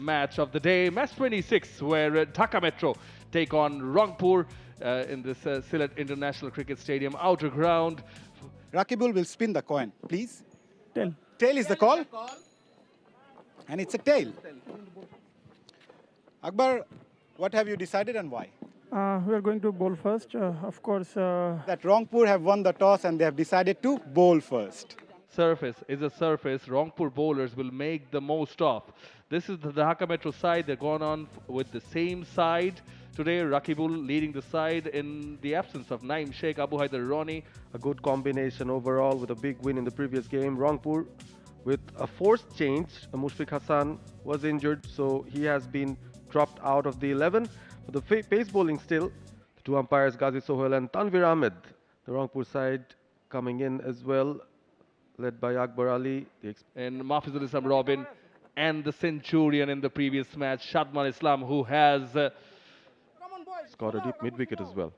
match of the day, match 26, where Dhaka Metro take on Rangpur in this Sylhet International Cricket Stadium outer ground. Rakibul will spin the coin, please. Tail. Tail is the call. And it's a tail. Akbar, what have you decided and why? We are going to bowl first. Of course, That Rangpur have won the toss and they have decided to bowl first. Surface is a surface Rangpur bowlers will make the most of. This is the Dhaka Metro side. They've gone on with the same side. Today, Rakibul leading the side in the absence of Naeem Sheikh, Abu Haider Ronnie. A good combination overall with a big win in the previous game. Rangpur with a forced change. Mushfiq Hassan was injured, so he has been dropped out of the 11. For the pace bowling still, the two umpires Ghazi Sohail and Tanvir Ahmed. The Rangpur side coming in as well, led by Akbar Ali. And Mahfizul Islam Robin and the centurion in the previous match, 𝗏 𝗏𝗏, who has Scored a deep mid-wicket as well.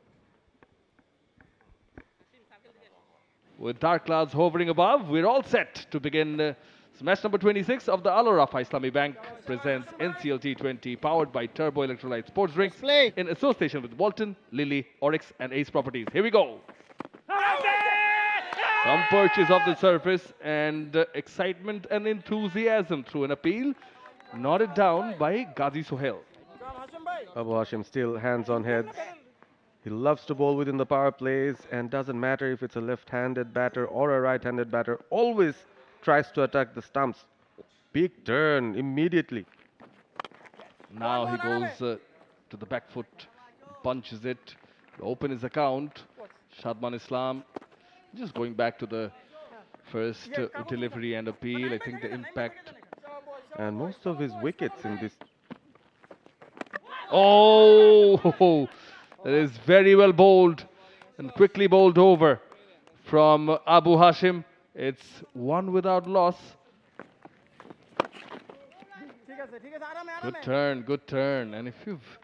with dark clouds hovering above, we're all set to begin match number 26 of the Al-Rafa Islami Bank presents NCL T20 powered by Turbo Electrolyte Sports Drinks in association with Walton, Lily, Oryx and Ace Properties. Here we go. Some purchase of the surface and excitement and enthusiasm through an appeal nodded down by Ghazi Sohail. Abu Hashim still hands on heads. He loves to bowl within the power plays and doesn't matter if it's a left-handed batter or a right-handed batter, always tries to attack the stumps. Big turn immediately. Now he goes to the back foot, punches it, to open his account. 𝗏 𝗏𝗏, just going back to the first delivery and appeal. I think the impact. And most of his wickets in this. Oh, that is very well bowled and quickly bowled over from Abu Hashim. It's one without loss. Good turn. And if you've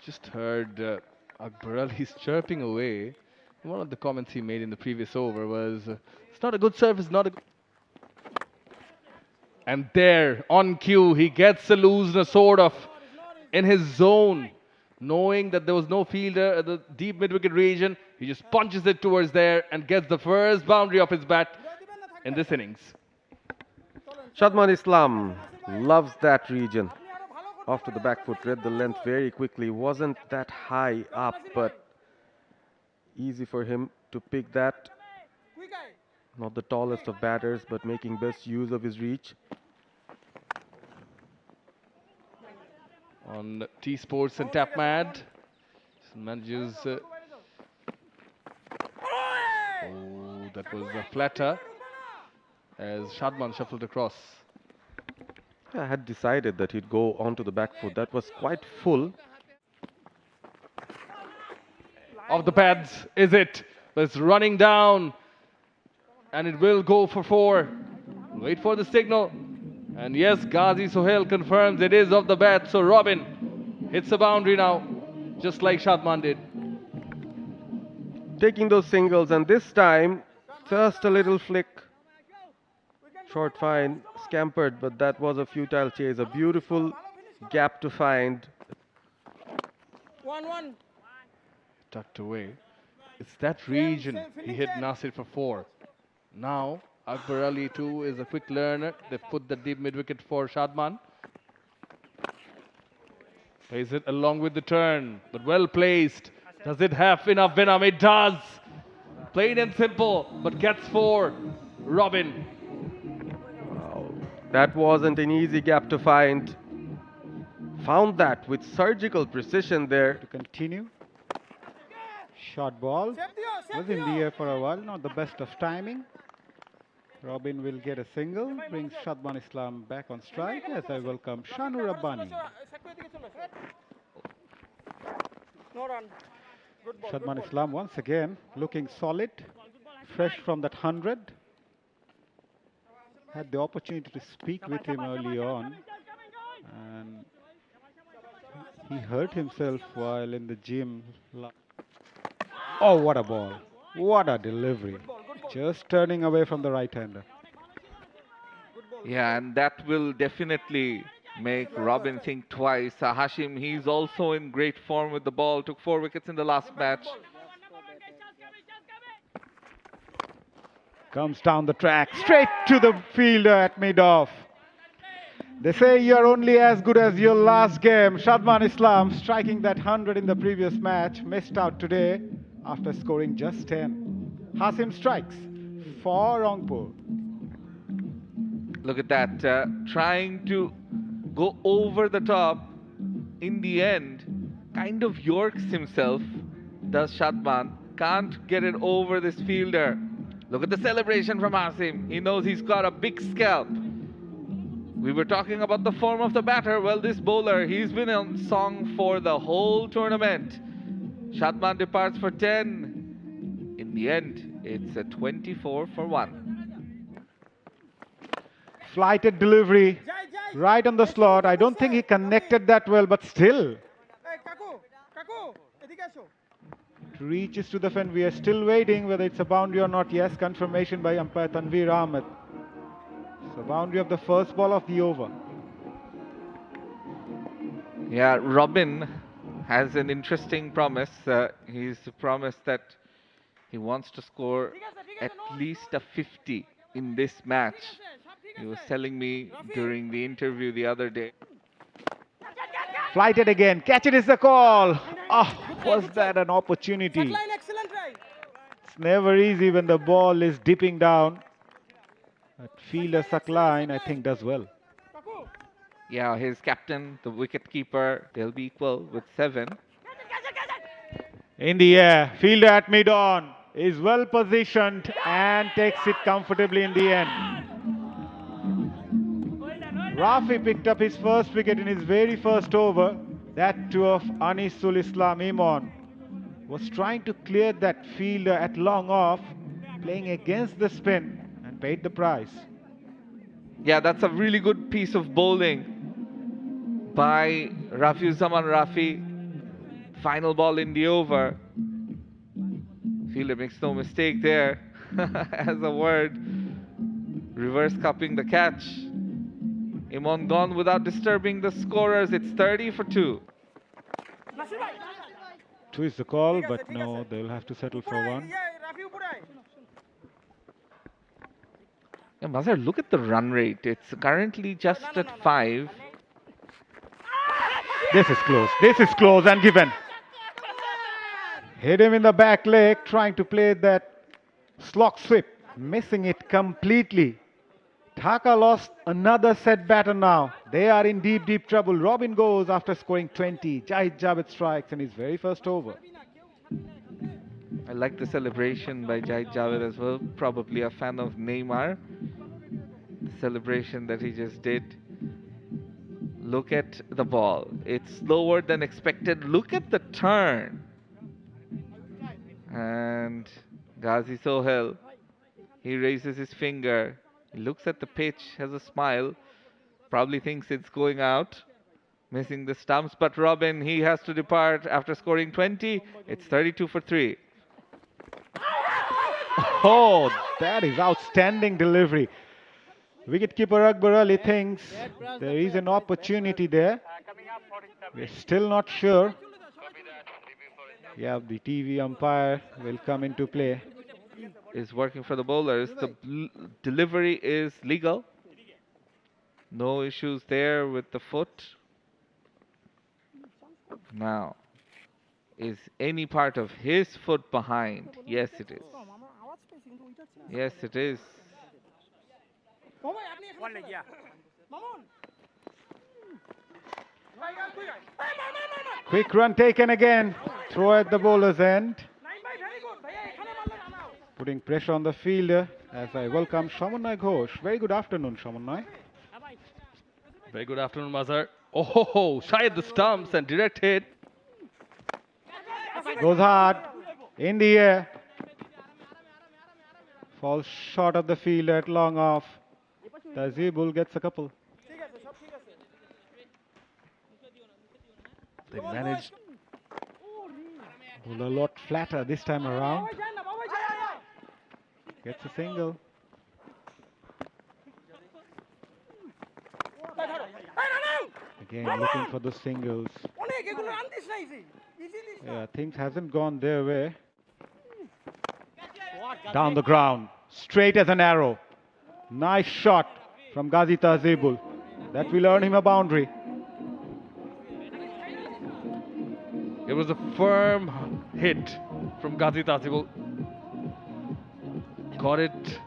just heard Akbar Ali's chirping away, one of the comments he made in the previous over was, it's not a good service, not a good... And there, on cue, he gets a loosener sort of in his zone. Knowing that there was no fielder at the deep mid-wicket region, he just punches it towards there and gets the first boundary of his bat in this innings. 𝗏 𝗏𝗏 loves that region. Off to the back foot, read the length very quickly. Wasn't that high up, but easy for him to pick that. Not the tallest of batters, but making best use of his reach. On T Sports and TapMad, manages. Oh, that was a flatter as Shadman shuffled across. I had decided that he'd go onto the back foot. That was quite full. Off the pads, is it? It's running down, and it will go for 4. Wait for the signal. And yes, Ghazi Sohail confirms it is off the bat. So Robin hits a boundary now, just like Shadman did. Taking those singles, and this time, just a little flick. Short fine, scampered, but that was a futile chase. A beautiful gap to find. 1-1. Tucked away. It's that region he hit Nasir for 4. Now, Akbar Ali too is a quick learner. They've put the deep mid-wicket for Shadman. Plays it along with the turn, but well placed. Does it have enough venom? It does. Plain and simple, but gets 4. Robin. Wow. That wasn't an easy gap to find. Found that with surgical precision there. To continue. Short ball. Was in the air for a while. Not the best of timing. Robin will get a single. Brings 𝗏 𝗏𝗏 back on strike as I welcome Shanu Rabbani. 𝗏 𝗏𝗏 once again looking solid. Fresh from that 100. Had the opportunity to speak with him early on. And he hurt himself while in the gym. Oh, what a ball. What a delivery. Just turning away from the right-hander. Yeah, and that will definitely make Robin think twice. Hashim, he's also in great form with the ball. Took 4 wickets in the last match. Comes down the track, straight to the fielder at mid-off. They say you're only as good as your last game. Shadman Islam striking that 100 in the previous match, missed out today after scoring just 10. Hashim strikes for Rangpur. Look at that, trying to go over the top. In the end, kind of yorks himself, does Shadman. Can't get it over this fielder. Look at the celebration from Hashim. He knows he's got a big scalp. We were talking about the form of the batter. Well, this bowler, he's been on song for the whole tournament. Shadman departs for 10. In the end, it's a 24 for 1. Flighted delivery, right on the slot. I don't think he connected that well, but still. It reaches to the fence. We are still waiting whether it's a boundary or not. Yes, confirmation by umpire Tanveer Ahmed. The boundary of the first ball of the over. Yeah, Robin has an interesting promise. He's promised that he wants to score at least a 50 in this match. He was telling me during the interview the other day. Flighted again. Catch it is the call. Oh, was that an opportunity? It's never easy when the ball is dipping down. That fielder 𝗃𝗍𝗍, I think, does well. Yeah, his captain, the wicket-keeper, they'll be equal with 7. In the air, fielder at mid-on is well positioned and takes it comfortably in the end. Rafi picked up his first wicket in his very first over. That too of Anisul Islam Imon. Was trying to clear that fielder at long off, playing against the spin. Paid the price. Yeah, that's a really good piece of bowling by Rafiuzzahman Rafi. Final ball in the over. Fielder makes no mistake there. As a word, reverse cupping the catch. Imon gone without disturbing the scorers. It's 30 for 2. 2 is the call, but no, they'll have to settle for 1. Yeah, Mazhar, look at the run rate. It's currently just at 5. This is close. This is close and given. Hit him in the back leg, trying to play that slog sweep, missing it completely. Dhaka lost another set batter now. They are in deep, deep trouble. Robin goes after scoring 20. 𝗂𝗍𝗍 Javed strikes in his very first over. I like the celebration by 𝗂𝗍𝗍 Javed as well. Probably a fan of Neymar. The celebration that he just did. Look at the ball. It's slower than expected. Look at the turn. And Ghazi Sohail, he raises his finger. He looks at the pitch, has a smile. Probably thinks it's going out. Missing the stumps. But Robin, he has to depart after scoring 20. It's 32 for 3. Oh, that is outstanding delivery. Wicketkeeper Akbar Ali thinks there is an opportunity there. We're still not sure. Yeah, the TV umpire will come into play. Is working for the bowlers. The delivery is legal. No issues there with the foot. Now, is any part of his foot behind? Yes, it is. Yes, it is. Quick run taken again. Throw at the bowler's end. Putting pressure on the fielder as I welcome Shamunai Ghosh. Very good afternoon, Shamunai. Very good afternoon, Mazhar. Oh, shy at the stumps and direct hit. Goes hard. In the air. Falls short of the field at long off. 𝗃𝗍𝗍 gets a couple. They managed. A lot flatter this time around. Gets a single. Again, looking for the singles. Yeah, things hasn't gone their way. Down the ground, straight as an arrow. Nice shot from 𝗂𝗂𝗂𝗂𝗂𝗂𝗂. That will earn him a boundary. It was a firm hit from 𝗂𝗂𝗂𝗂𝗂𝗂. Got it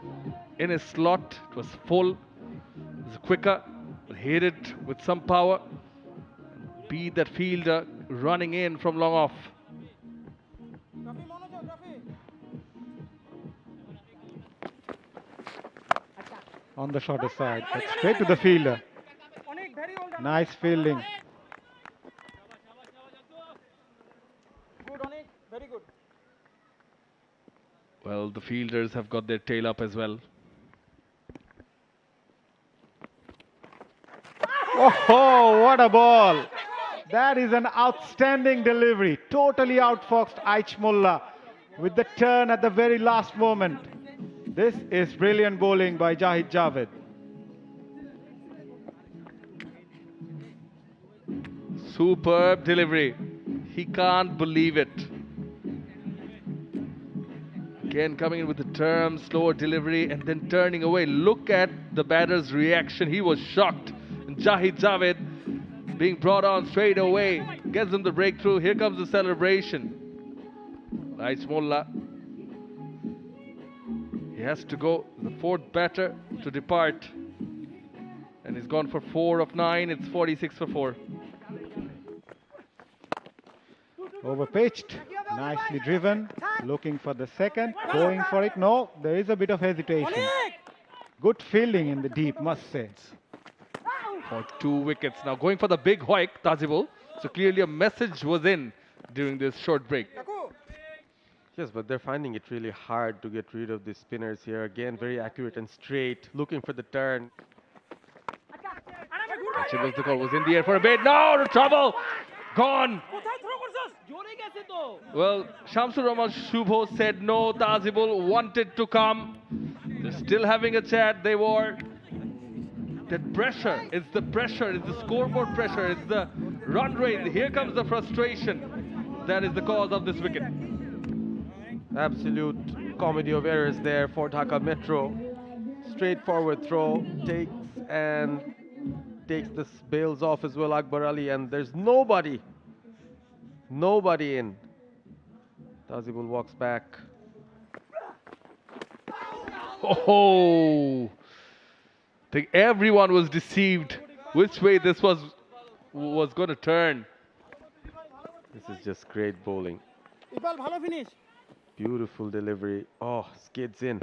in his slot. It was full. It was quicker, but hit it with some power. Beat that fielder running in from long off. On the shorter side, but straight to the fielder. Nice fielding. Very good. Well, the fielders have got their tail up as well. Oh, what a ball! That is an outstanding delivery. Totally outfoxed 𝗬𝗏 with the turn at the very last moment. This is brilliant bowling by Zahid Javed. Superb delivery. He can't believe it. Again coming in with the term, slower delivery and then turning away. Look at the batter's reaction. He was shocked. And Zahid Javed being brought on straight away. Gets him the breakthrough. Here comes the celebration. 𝗬𝗏. He has to go, the fourth batter to depart. And he's gone for 4 of 9. It's 46 for 4. Overpitched, nicely driven, looking for the second, going for it. No, there is a bit of hesitation. Good fielding in the deep, must say. For 2 wickets. Now going for the big hoik, 𝗁𝗏. So clearly a message was in during this short break. Yes, but they're finding it really hard to get rid of the spinners here. Again, very accurate and straight, looking for the turn. The call was in the air for a bit. No, no trouble. Gone. Well, Shamsur Rahman Shubho said no. 𝗁𝗏 wanted to come. They're still having a chat. They were. That pressure. It's the pressure. It's the scoreboard pressure. It's the run rate. Here comes the frustration. That is the cause of this wicket. Absolute comedy of errors there for Dhaka Metro. Straightforward throw, takes the bails off as well, Akbar Ali, and there's nobody in. 𝗁𝗏 walks back. Oh, I think everyone was deceived which way this was going to turn. This is just great bowling. ভালো finish. Beautiful delivery. Oh, skids in.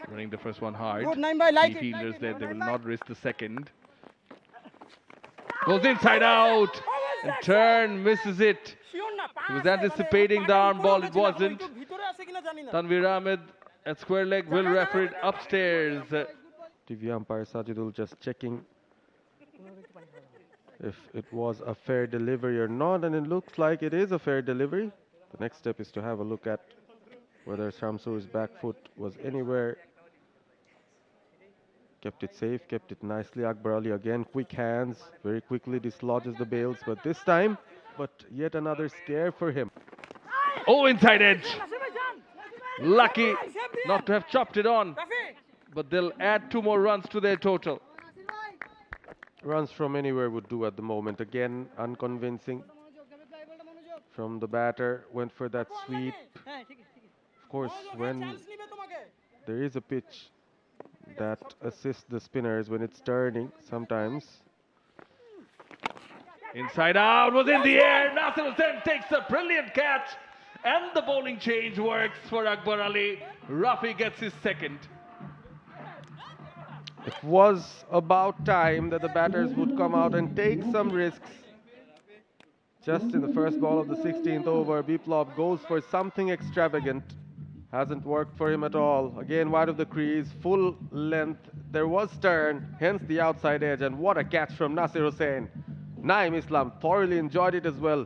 Running the first one hard. Good, 9 by like Three fielders there. They will not risk the second. Goes inside out. And turn, misses it. He was anticipating the arm ball. It wasn't. Tanvir Ahmed at square leg will refer it upstairs. TV umpire Sajidul just checking if it was a fair delivery or not, and it looks like it is a fair delivery. The next step is to have a look at whether Shamsur's back foot was anywhere. Kept it safe, kept it nicely. Akbar Ali again, quick hands, very quickly dislodges the bails, but this time, yet another scare for him. Oh, inside edge. Lucky not to have chopped it on, but they'll add 2 more runs to their total. Runs from anywhere would do at the moment. Again, unconvincing from the batter. Went for that sweep. Of course, when there is a pitch that assists the spinners when it's turning, sometimes. Inside out, was in the air. Nasir Hussain takes a brilliant catch. And the bowling change works for Akbar Ali. Rafi gets his second. It was about time that the batters would come out and take some risks. Just in the first ball of the 16th over, Biplop goes for something extravagant. Hasn't worked for him at all. Again, wide of the crease, full length. There was turn, hence the outside edge. And what a catch from Nasir Hussain. Naeem Islam thoroughly enjoyed it as well.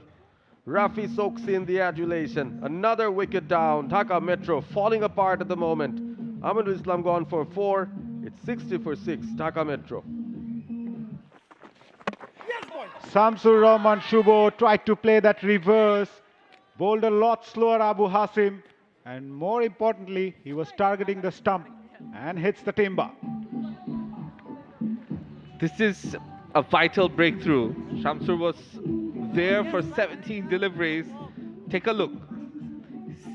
Rafi soaks in the adulation. Another wicket down. Dhaka Metro falling apart at the moment. Ahmadul Islam gone for 4. It's It's 60 for 6, Dhaka Metro. Shamsur Rahman Shubo tried to play that reverse, bowled a lot slower Abu Hasim, and more importantly, he was targeting the stump and hits the timber. This is a vital breakthrough. Shamsur was there for 17 deliveries. Take a look.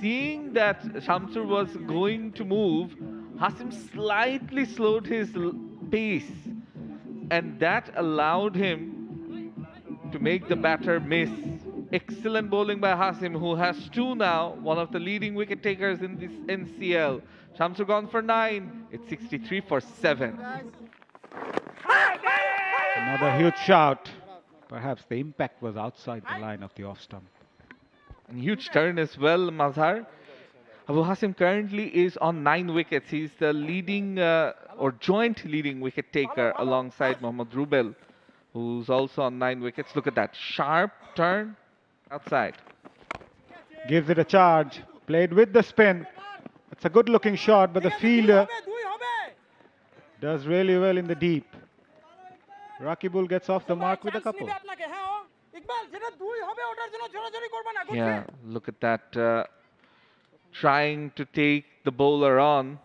Seeing that Shamsur was going to move, Hasim slightly slowed his pace, and that allowed him to make the batter miss. Excellent bowling by Hasim, who has 2 now, one of the leading wicket takers in this NCL. Shamsur gone for 9. It's 63 for 7. Another huge shout. Perhaps the impact was outside the line of the off stump. And huge turn as well, Mazhar. Abu Hasim currently is on 9 wickets. He's the leading or joint leading wicket taker alongside Mohammad Rubel, who's also on 9 wickets. Look at that sharp turn outside. Gives it a charge. Played with the spin. It's a good looking shot, but the fielder does really well in the deep. Rakibul gets off the mark with a couple. Yeah, look at that. Trying to take the bowler on.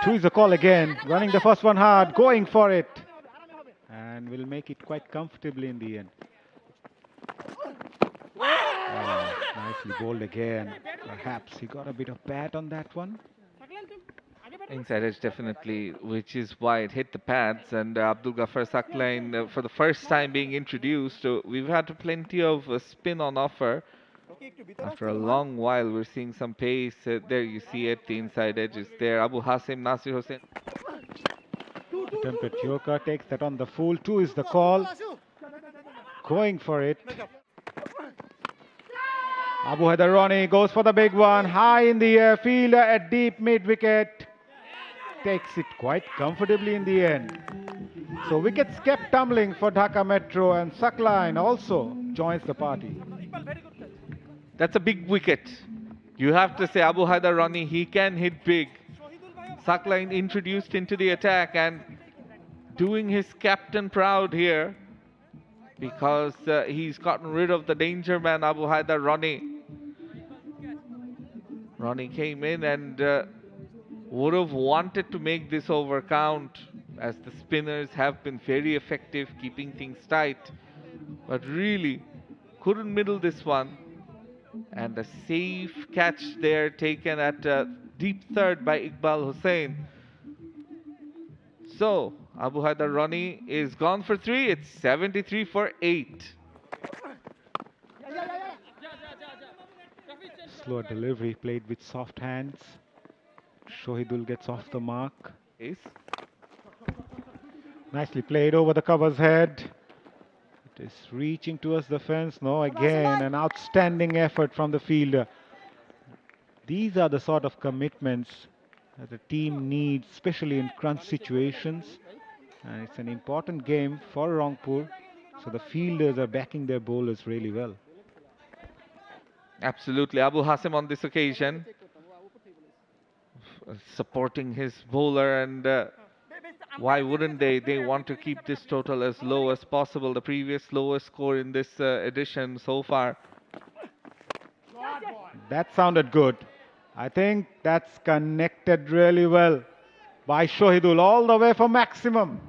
2 is the call again. Running the first one hard, going for it. And will make it quite comfortably in the end. Oh, nicely bowled again. Perhaps he got a bit of bat on that one. Inside edge definitely, which is why it hit the pads. And Abdul Ghaffar Sakline, for the first time being introduced, we've had plenty of spin on offer. After a long while, we're seeing some pace. There you see it, the inside edge is there. Abu Hasim, Nasir Hussain. Attempted Yorker, takes that on the full. 2 is the call. Going for it. Abu Haider Ronnie goes for the big one. High in the air, fielder at deep mid-wicket. Takes it quite comfortably in the end. So wickets kept tumbling for Dhaka Metro, and Sakline also joins the party. That's a big wicket. You have to say Abu Haider Ronnie, he can hit big. Sakline introduced into the attack and doing his captain proud here, because he's gotten rid of the danger man Abu Haider Ronnie. Ronnie came in and would have wanted to make this over count, as the spinners have been very effective keeping things tight, but really couldn't middle this one. And a safe catch there taken at deep third by 𝗃𝗃𝗃. So Abu Haider Ronnie is gone for 3. It's 73 for 8. Slower delivery, played with soft hands. Shohidul gets off the mark. Ace. Nicely played over the cover's head. It is reaching towards the fence. No, again, an outstanding effort from the fielder. These are the sort of commitments that the team needs, especially in crunch situations. And it's an important game for Rangpur, so the fielders are backing their bowlers really well. Absolutely. Abu Hasim on this occasion supporting his bowler, and why wouldn't they? They want to keep this total as low as possible. The previous lowest score in this edition so far. That sounded good. I think that's connected really well by Shohidul all the way for maximum.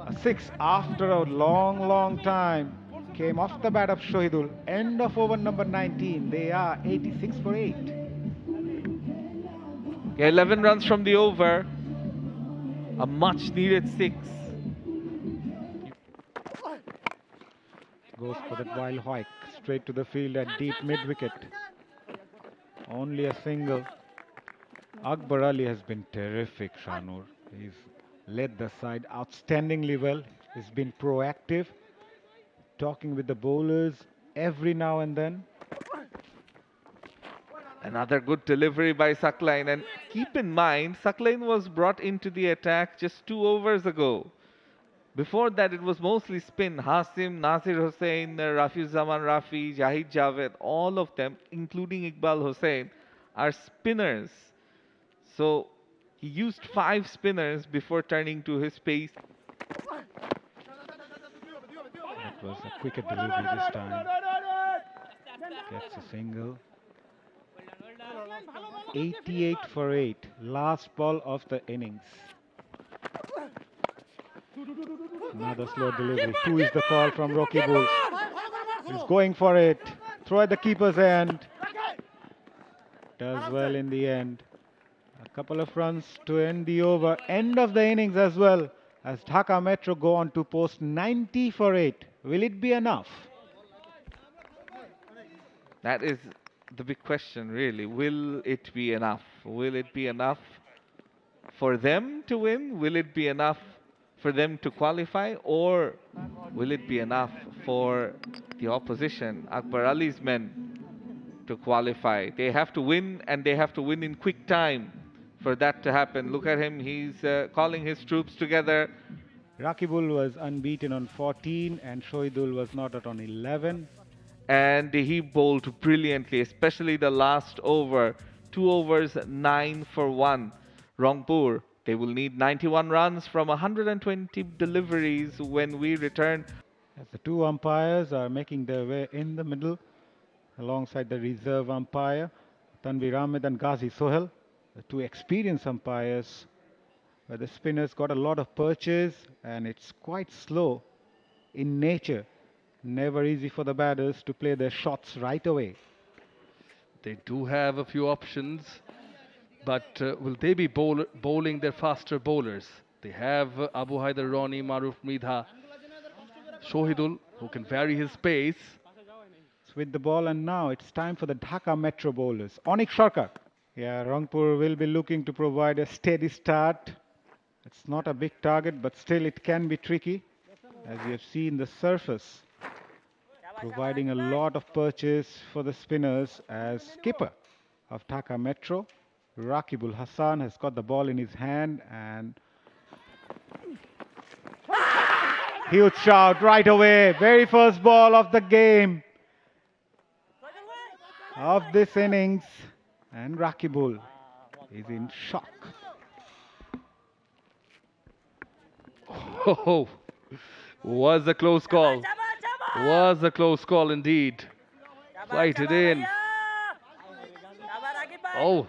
A 6 after a long time came off the bat of Shohidul. End of over number 19. They are 86 for 8. Yeah, 11 runs from the over. A much needed 6. Goes for that wild hike straight to the field at deep mid-wicket. Only a single. Akbar Ali has been terrific, Shanur. He's led the side outstandingly well. He's been proactive, talking with the bowlers every now and then. Another good delivery by Sakline. And keep in mind, Sakline was brought into the attack just 2 overs ago. Before that, it was mostly spin. Hasim, Nasir Hussain, Rafiuzzahman Rafi, Jahid Javed, all of them, including Iqbal Hussain, are spinners. So he used 5 spinners before turning to his pace. That was a quicker delivery this time. Gets a single. 88 for 8. Last ball of the innings. Another slow delivery. 2 is the call from Rangpur. He's going for it. Throw at the keeper's end. Does well in the end. A couple of runs to end the over. End of the innings as well, as Dhaka Metro go on to post 90 for 8. Will it be enough? That is the big question, really. Will it be enough? Will it be enough for them to win? Will it be enough for them to qualify? Or will it be enough for the opposition, Akbar Ali's men, to qualify? They have to win, and they have to win in quick time for that to happen. Look at him. He's calling his troops together. Rangpur was unbeaten on 14 and shorturl was not out on 11. And he bowled brilliantly, especially the last over. 2 overs, 9 for 1. Rangpur, they will need 91 runs from 120 deliveries when we return. As the 2 umpires are making their way in the middle, alongside the reserve umpire, 𝗃𝗵𝗃𝗀𝗃 and 𝗂𝗂𝗃 𝗂𝗃, the 2 experienced umpires, where the spinners got a lot of perches, and it's quite slow in nature. Never easy for the batters to play their shots right away. They do have a few options, but will they be bowling their faster bowlers? They have Abu Haider, Ronnie, Maruf, Mridha, shorturl, who can vary his pace. With the ball, and now it's time for the Dhaka Metro bowlers. Onyx Sharkar. Yeah, Rangpur will be looking to provide a steady start. It's not a big target, but still it can be tricky, as you have seen the surface providing a lot of perches for the spinners, as skipper of Dhaka Metro, Raqibul Hassan, has got the ball in his hand, and huge shout right away. Very first ball of the game of this innings, and Raqibul is in shock. Oh, was a close call. Was a close call indeed. Flight it in. Oh.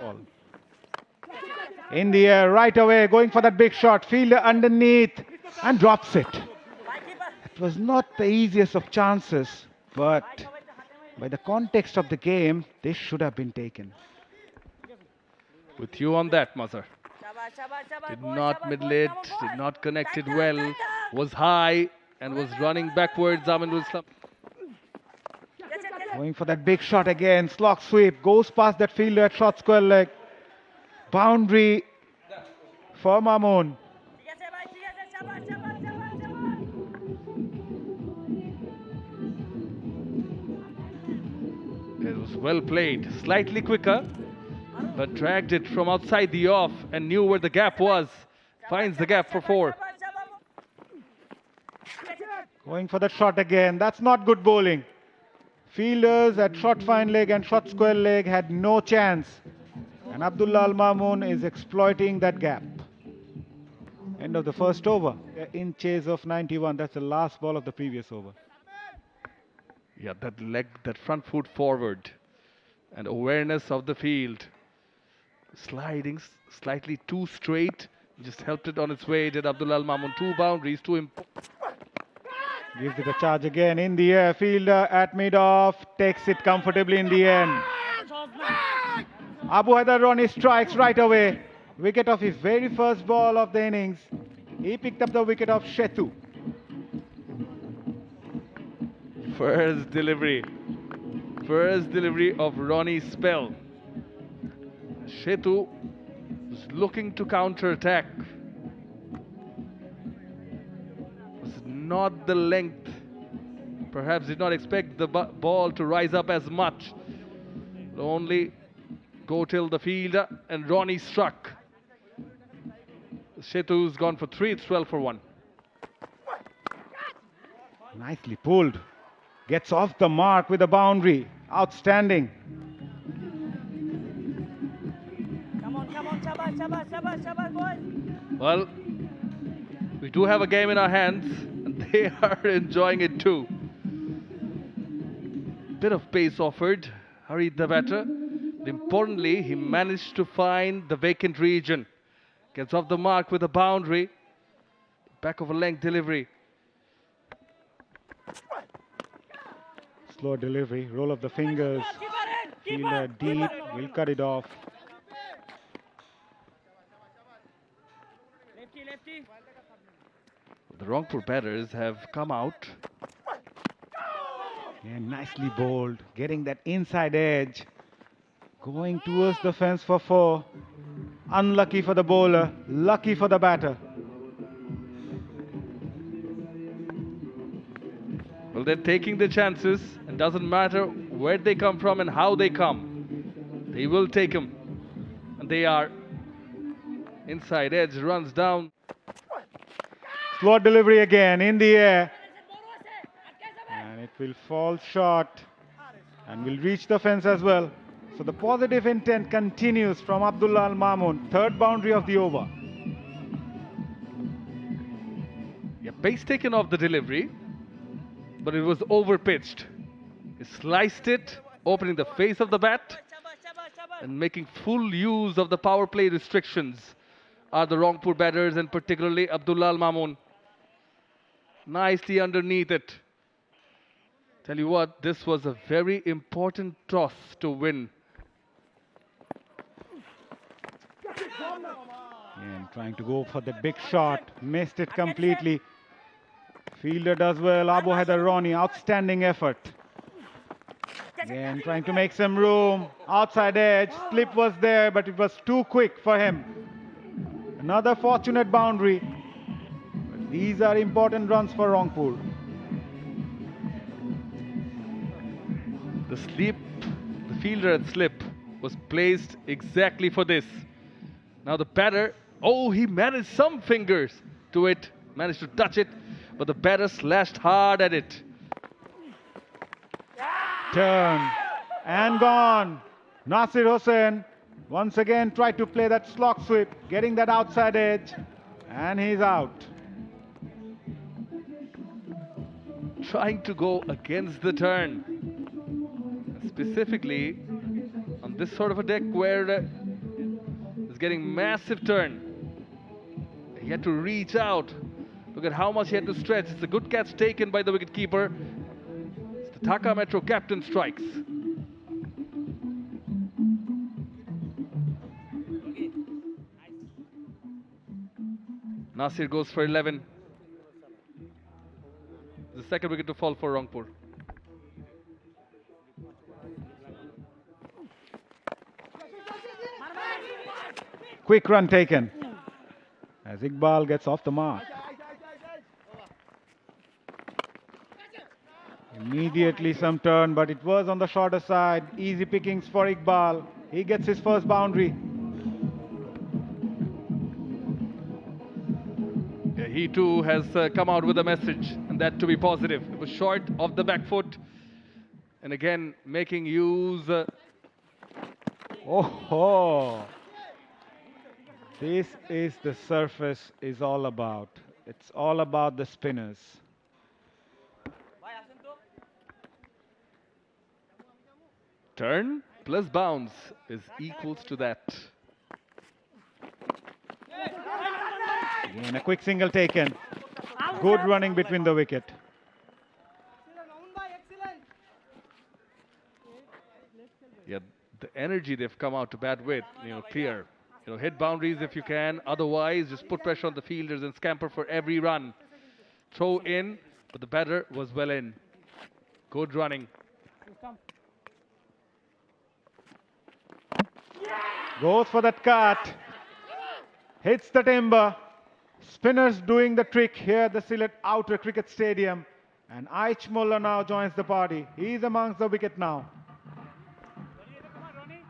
In the air right away, going for that big shot. Fielder underneath and drops it. It was not the easiest of chances, but by the context of the game, this should have been taken. With you on that, Mazhar. Did not middle it, did not connect it well, was high and was running backwards. Aminul Islam. Going for that big shot again. Slog sweep, goes past that fielder at short square leg. Boundary for Mamoon. It was well played, slightly quicker, but dragged it from outside the off and knew where the gap was. Finds the gap for 4. Going for that shot again. That's not good bowling. Fielders at short fine leg and short square leg had no chance. And Abdullah Al Mamoon is exploiting that gap. End of the first over. In chase of 91. That's the last ball of the previous over. Yeah, that leg, that front foot forward, and awareness of the field. Sliding slightly too straight, just helped it on its way. Did Abdullah Al Mamoon. 2 boundaries, 2 important. Gives it a charge again in the air. Fielder at mid-off, takes it comfortably in the end. Abu Haider Ronnie strikes right away. Wicket of his very first ball of the innings. He picked up the wicket of Shethu. First delivery of Ronnie's spell. Shethu was looking to counter-attack. Was not the length. Perhaps did not expect the ball to rise up as much. Only go till the fielder, and Ronnie struck. Shethu's gone for 3. It's 12 for 1. Nicely pulled. Gets off the mark with a boundary. Outstanding. Well, we do have a game in our hands, and they are enjoying it too. Bit of pace offered, 𝗿𝗂𝗽𝗃𝗃. But importantly, he managed to find the vacant region. Gets off the mark with a boundary. Back of a length delivery. Slow delivery, roll of the fingers. Fielder deep, will cut it off. The Rangpur batters have come out. And nicely bowled, getting that inside edge. Going towards the fence for 4. Unlucky for the bowler, lucky for the batter. Well, they're taking the chances, and doesn't matter where they come from and how they come. They will take them. And they are. Inside edge runs down. Slow delivery again, in the air. And it will fall short. And will reach the fence as well. So the positive intent continues from Abdullah Al Mamun. 3rd boundary of the over. Yeah, pace taken off the delivery, but it was over pitched. He sliced it, opening the face of the bat, and making full use of the power play restrictions are the Rangpur batters, and particularly Abdullah Al Mamun. Nicely underneath it. Tell you what, this was a very important toss to win. And trying to go for the big shot, missed it completely. Fielder does well, Abu Haider Ronnie, outstanding effort. Again, trying to make some room, outside edge, slip was there, but it was too quick for him. Another fortunate boundary. But these are important runs for Rangpur. The slip, the fielder at slip, was placed exactly for this. Now the batter, oh, he managed some fingers to it, managed to touch it, but the batter slashed hard at it. Turn and gone. Nasir Hussain once again tried to play that slog sweep, getting that outside edge, and he's out. Trying to go against the turn. Specifically on this sort of a deck where it's getting massive turn. He had to reach out. Look at how much he had to stretch. It's a good catch taken by the wicketkeeper. It's the Dhaka Metro captain strikes. Nasir goes for 11. The second wicket to fall for Rangpur. Quick run taken as Iqbal gets off the mark. Immediately some turn, but it was on the shorter side. Easy pickings for Iqbal. He gets his first boundary. Yeah, he too has come out with a message, and that to be positive. It was short of the back foot, and again making use. Oh, this is the surface is all about. It's all about the spinners. Turn plus bounce is equals to that. Again, a quick single taken. Good running between the wicket. Yeah, the energy they've come out to bat with, clear. Hit boundaries if you can. Otherwise, just put pressure on the fielders and scamper for every run. Throw in, but the batter was well in. Good running. Goes for that cut. Hits the timber. Spinners doing the trick here at the Sylhet Outer Cricket Stadium. And Aish Mullah now joins the party. He's amongst the wicket now.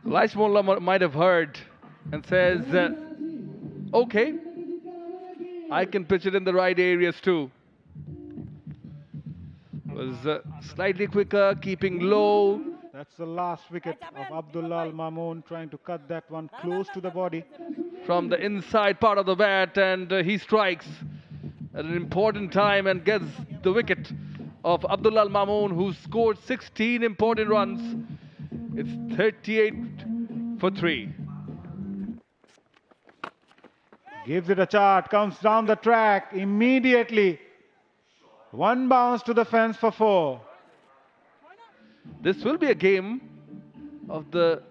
Aish Mullah might have heard and says, okay, I can pitch it in the right areas too. Was slightly quicker, keeping low. That's the last wicket of Abdullah Al-Mamoon, trying to cut that one close to the body. From the inside part of the bat, and he strikes at an important time and gets the wicket of Abdullah Al-Mamoon, who scored 16 important runs. It's 38 for 3. Gives it a chart, comes down the track immediately. One bounce to the fence for 4. This will be a game of the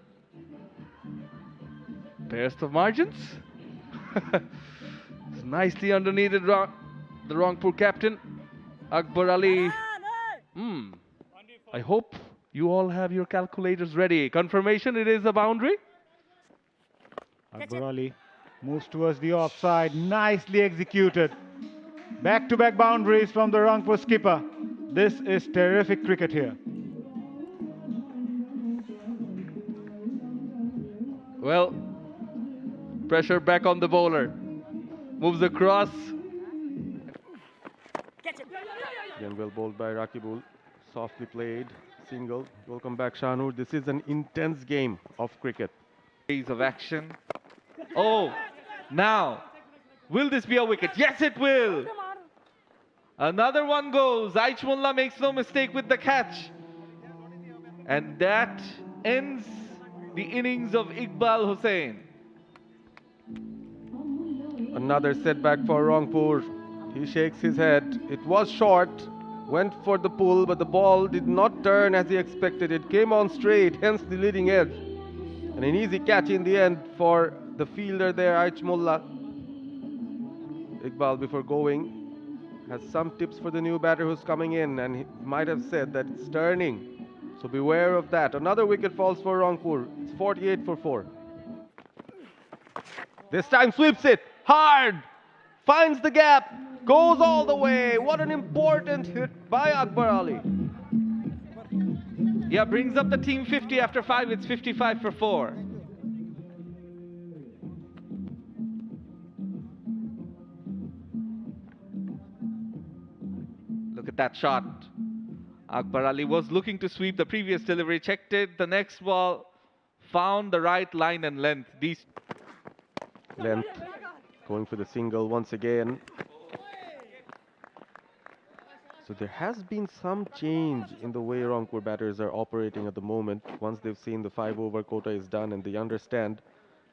barest of margins. It's nicely underneath it, the Rangpur captain, 𝗂𝗃𝗃𝗃. I hope you all have your calculators ready. Confirmation, it is a boundary. 𝗂𝗃𝗃𝗃 moves towards the offside, nicely executed. Back-to-back boundaries from the Rangpur skipper. This is terrific cricket here. Well, pressure back on the bowler. Moves across. Again, well bowled by Rakibul. Softly played. Single. Welcome back, Shahnur. This is an intense game of cricket. Phase of action. Oh, now, will this be a wicket? Yes, it will. Another one goes. 𝗍𝗏 makes no mistake with the catch. And that ends the innings of Iqbal Hussain. Another setback for Rangpur. He shakes his head. It was short. Went for the pull, but the ball did not turn as he expected. It came on straight, hence the leading edge. And an easy catch in the end for the fielder there, 𝗍𝗏. Iqbal, before going, has some tips for the new batter who's coming in, and he might have said that it's turning. So beware of that. Another wicket falls for Rangpur. It's 48 for 4. This time sweeps it hard, finds the gap, goes all the way. What an important hit by 𝗂𝗃𝗃𝗃. Yeah, brings up the team 50 after 5. It's 55 for 4. Look at that shot. 𝗂𝗃𝗃𝗃 was looking to sweep the previous delivery, checked it, the next ball, found the right line and length. These Length, going for the single once again. So there has been some change in the way Rangpur batters are operating at the moment. Once they've seen the 5-over quota is done and they understand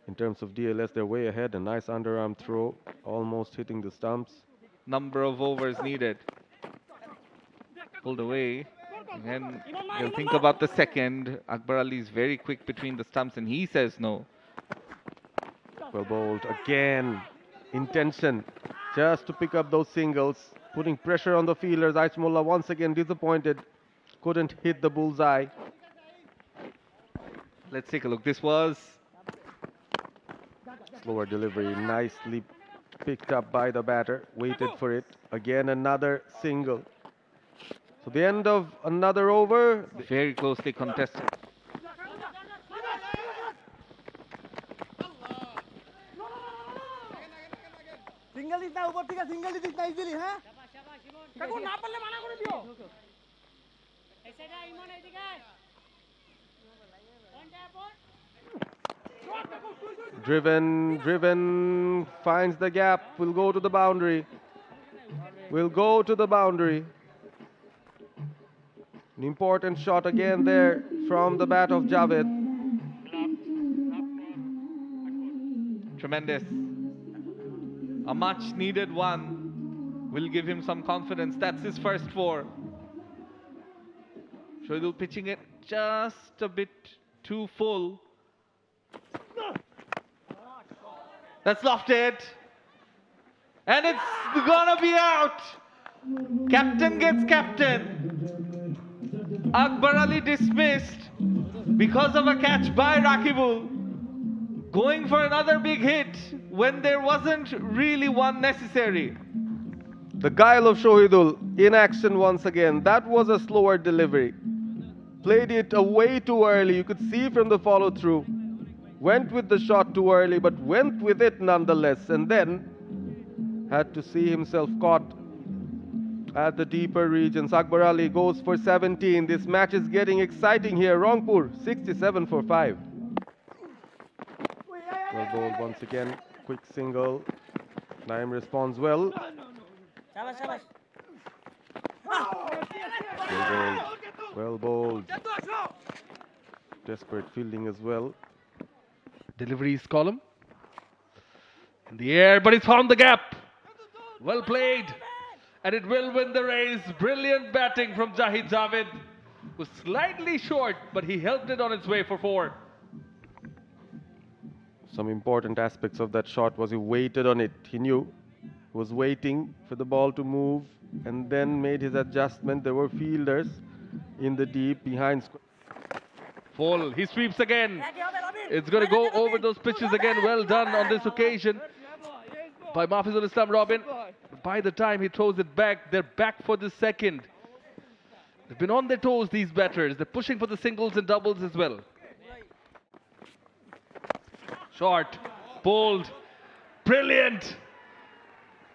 in terms of DLS, they're way ahead. A nice underarm throw, almost hitting the stumps. number of overs needed. Pulled away. And you'll think about the second. 𝗂𝗃𝗃𝗃 is very quick between the stumps and he says no. Well bowled again. Intention just to pick up those singles. Putting pressure on the fielders. 𝗍𝗏 once again disappointed. Couldn't hit the bullseye. Let's take a look. This was Slower delivery. Nicely picked up by the batter. Waited for it. Again another single. So the end of another over. very closely contested. Single this না উপর থেকে single this না easily হ্যাঁ কাকু না পারলে মানা করে দিও এসেটা ইমন এইদিকে Driven, finds the gap, will go to the boundary. An important shot again there from the bat of Javed. Tremendous. A much needed one will give him some confidence. That's his first 4. Shorturl pitching it just a bit too full. That's lofted. And it's gonna be out. Captain gets captain. 𝗂𝗃𝗃𝗃 dismissed because of a catch by Rakibul. Going for another big hit when there wasn't really one necessary. The guile of Shahidul in action once again. That was a slower delivery. Played it way too early. You could see from the follow through. Went with the shot too early, but went with it nonetheless. And then had to see himself caught at the deeper region. 𝗃𝗃𝗃𝗃 goes for 17. This match is getting exciting here. Rangpur 67 for 5. Well bowled once again. Quick single. Naeem responds well. Well bowled. Well bowled. Desperate fielding as well. Deliveries column. In the air, but he's found the gap. Well played. And it will win the race. Brilliant batting from Zahid Javed. Was slightly short, but he helped it on its way for 4. Some important aspects of that shot was he waited on it. He knew. He was waiting for the ball to move and then made his adjustment. There were fielders in the deep behind. Full. He sweeps again. It's going to go over those pitches again. Well done on this occasion by Mahfizul Islam Robin. By the time he throws it back, they're back for the second. They've been on their toes, these batters. They're pushing for the singles and doubles as well. Short, bold, brilliant.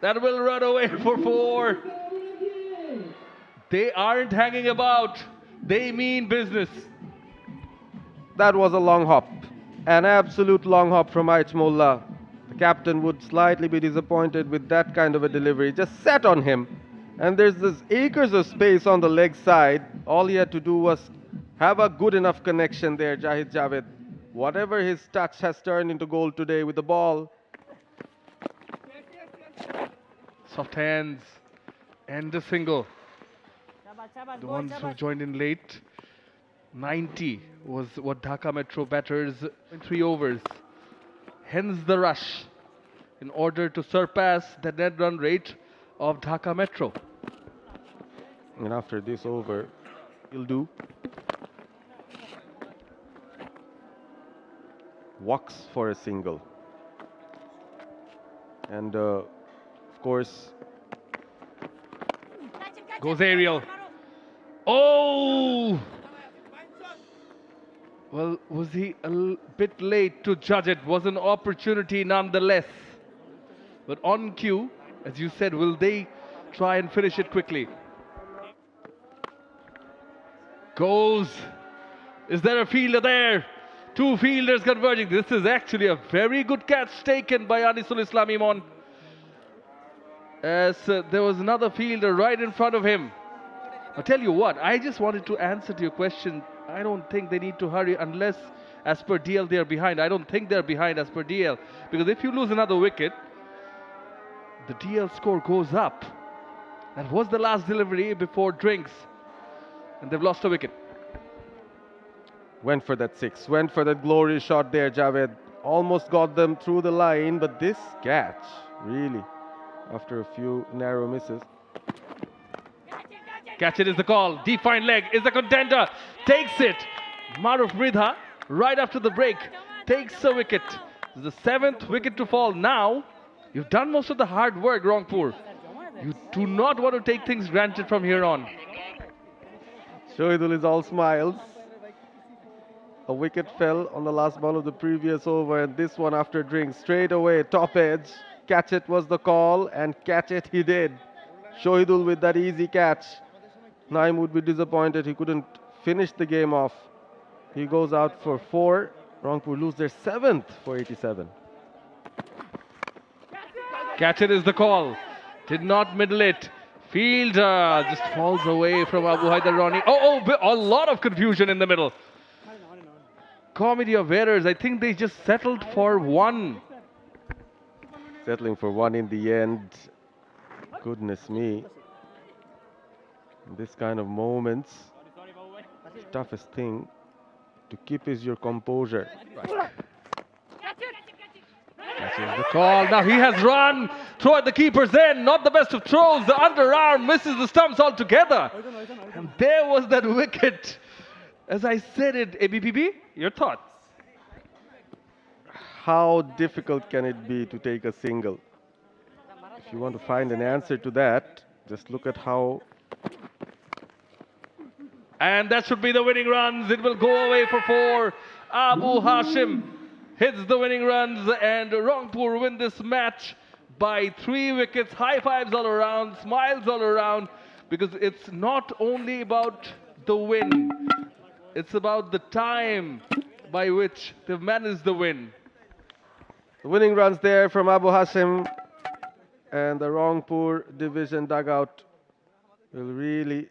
That will run away for 4. They aren't hanging about. They mean business. That was a long hop. An absolute long hop from 𝗏𝗏. The captain would slightly be disappointed with that kind of a delivery. Just sat on him. And there's this acres of space on the leg side. All he had to do was have a good enough connection there, Zahid Javed. Whatever his touch has turned into goal today with the ball. Soft hands and a single. The ones who joined in late. 90 was what Dhaka Metro batters in 3 overs. Hence the rush in order to surpass the net run rate of Dhaka Metro. And after this over, he'll do. Walks for a single. And of course, goes aerial. Oh! Well, was he a bit late to judge it? Was an opportunity nonetheless. But on cue, as you said, will they try and finish it quickly? Goes. Is there a fielder there? 2 fielders converging. This is actually a very good catch taken by Anisul Islam Imon. As there was another fielder right in front of him. I'll tell you what, I just wanted to answer to your question. I don't think they need to hurry unless as per DL they are behind. I don't think they're behind as per DL. Because if you lose another wicket, the DL score goes up. That was the last delivery before drinks. And they've lost a wicket. went for that 6. Went for that glorious shot there, Javed. Almost got them through the line, but this catch, really, after a few narrow misses. Catch it is the call. Deep fine leg is the contender. Takes it. 𝗵𝗏𝗏 right after the break takes a wicket. It's the 7th wicket to fall. Now, you've done most of the hard work, Rangpur. You do not want to take things granted from here on. Shahidul is all smiles. A wicket fell on the last ball of the previous over, and this one after drink straight away, top edge. Catch it was the call, and catch it he did. Shahidul with that easy catch. Naeem would be disappointed he couldn't finish the game off. He goes out for 4. Rangpur lose their 7th for 87. Catch it is the call. Did not middle it. Fielder just falls away from Abu Haider Rani. A lot of confusion in the middle. Comedy of errors. I think they just settled for 1. Settling for 1 in the end. Goodness me. This kind of moments, the toughest thing to keep is your composure. Right. That is the call. Now he has run. Throw at the keeper's end. Not the best of throws. The underarm misses the stumps altogether. And there was that wicket. As I said it, ABPB, your thoughts? How difficult can it be to take a single? If you want to find an answer to that, just look at how... And that should be the winning runs. It will go away for 4. Abu Hashim hits the winning runs, and Rangpur win this match by 3 wickets. High fives all around, smiles all around. because it's not only about the win, it's about the time by which they've managed the win. The winning runs there from Abu Hashim, and the Rangpur division dugout will really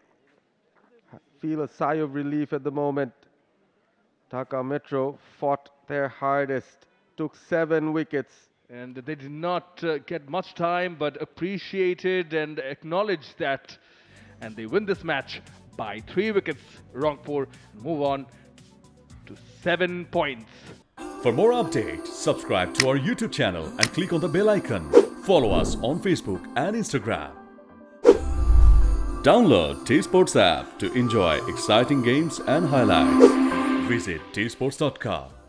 feel a sigh of relief at the moment. Dhaka Metro fought their hardest, took 7 wickets. And they did not get much time, but appreciated and acknowledged that. And they win this match by 3 wickets, Rangpur, and move on to 7 points. For more updates, subscribe to our YouTube channel and click on the bell icon. Follow us on Facebook and Instagram. Download 𝗃𝗵𝗴𝗲 app to enjoy exciting games and highlights. Visit 𝗃𝗵𝗴𝗲𝗂.𝑐𝑜𝑚.